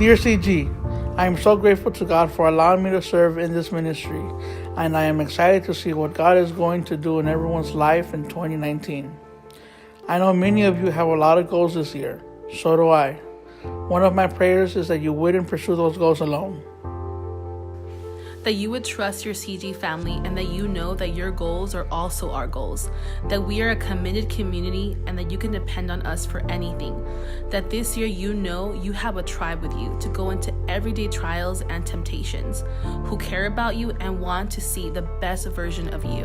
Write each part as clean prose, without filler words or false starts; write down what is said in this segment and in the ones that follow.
Dear CG, I am so grateful to God for allowing me to serve in this ministry, and I am excited to see what God is going to do in everyone's life in 2019. I know many of you have a lot of goals this year. So do I. One of my prayers is that you wouldn't pursue those goals alone. That you would trust your CG family and that you know that your goals are also our goals. That we are a committed community and that you can depend on us for anything. That this year you know you have a tribe with you to go into everyday trials and temptations, who care about you and want to see the best version of you.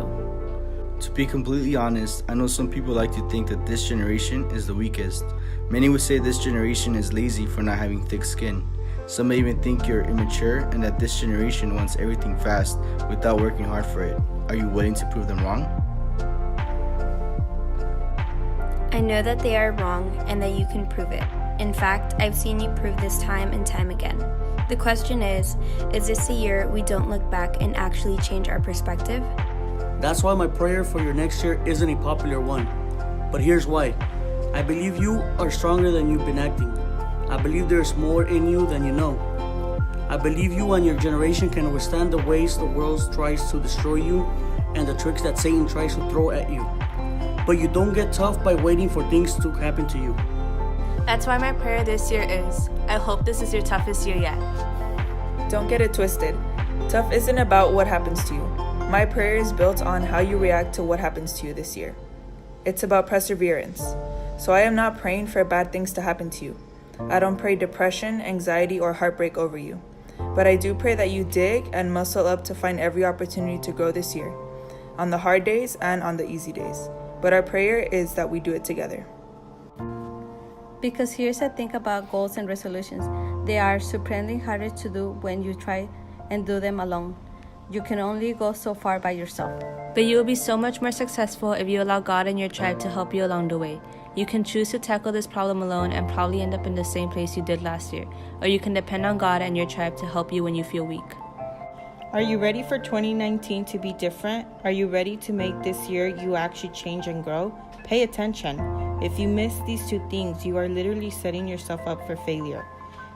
To be completely honest, I know some people like to think that this generation is the weakest. Many would say this generation is lazy for not having thick skin. Some may even think you're immature and that this generation wants everything fast without working hard for it. Are you willing to prove them wrong? I know that they are wrong and that you can prove it. In fact, I've seen you prove this time and time again. The question is this a year we don't look back and actually change our perspective? That's why my prayer for your next year isn't a popular one. But here's why. I believe you are stronger than you've been acting. I believe there's more in you than you know. I believe you and your generation can withstand the ways the world tries to destroy you and the tricks that Satan tries to throw at you. But you don't get tough by waiting for things to happen to you. That's why my prayer this year is, I hope this is your toughest year yet. Don't get it twisted. Tough isn't about what happens to you. My prayer is built on how you react to what happens to you this year. It's about perseverance. So I am not praying for bad things to happen to you. I don't pray depression, anxiety, or heartbreak over you. But I do pray that you dig and muscle up to find every opportunity to grow this year, on the hard days and on the easy days. But our prayer is that we do it together. Because here's the thing about goals and resolutions. They are supremely harder to do when you try and do them alone. You can only go so far by yourself. But you will be so much more successful if you allow God and your tribe to help you along the way. You can choose to tackle this problem alone and probably end up in the same place you did last year. Or you can depend on God and your tribe to help you when you feel weak. Are you ready for 2019 to be different? Are you ready to make this year you actually change and grow? Pay attention. If you miss these two things, you are literally setting yourself up for failure.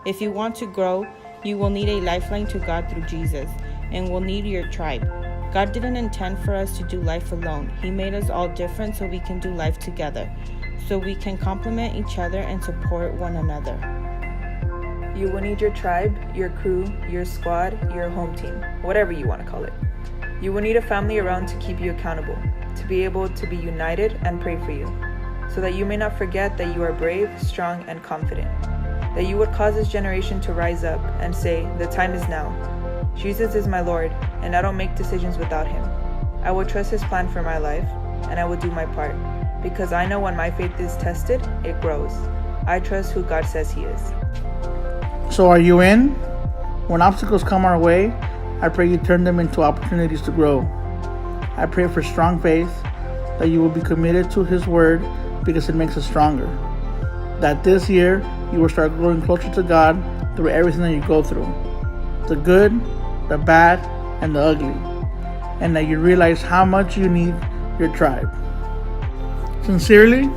If you want to grow, you will need a lifeline to God through Jesus, and will need your tribe. God didn't intend for us to do life alone. He made us all different so we can do life together, so we can complement each other and support one another. You will need your tribe, your crew, your squad, your home team, whatever you want to call it. You will need a family around to keep you accountable, to be able to be united and pray for you, so that you may not forget that you are brave, strong, and confident. That you would cause this generation to rise up and say, the time is now. Jesus is my Lord, and I don't make decisions without him. I will trust his plan for my life, and I will do my part, because I know when my faith is tested, it grows. I trust who God says he is. So are you in? When obstacles come our way, I pray you turn them into opportunities to grow. I pray for strong faith, that you will be committed to his word because it makes us stronger. That this year, you will start growing closer to God through everything that you go through. The good, the bad, and the ugly. And that you realize how much you need your tribe. Sincerely,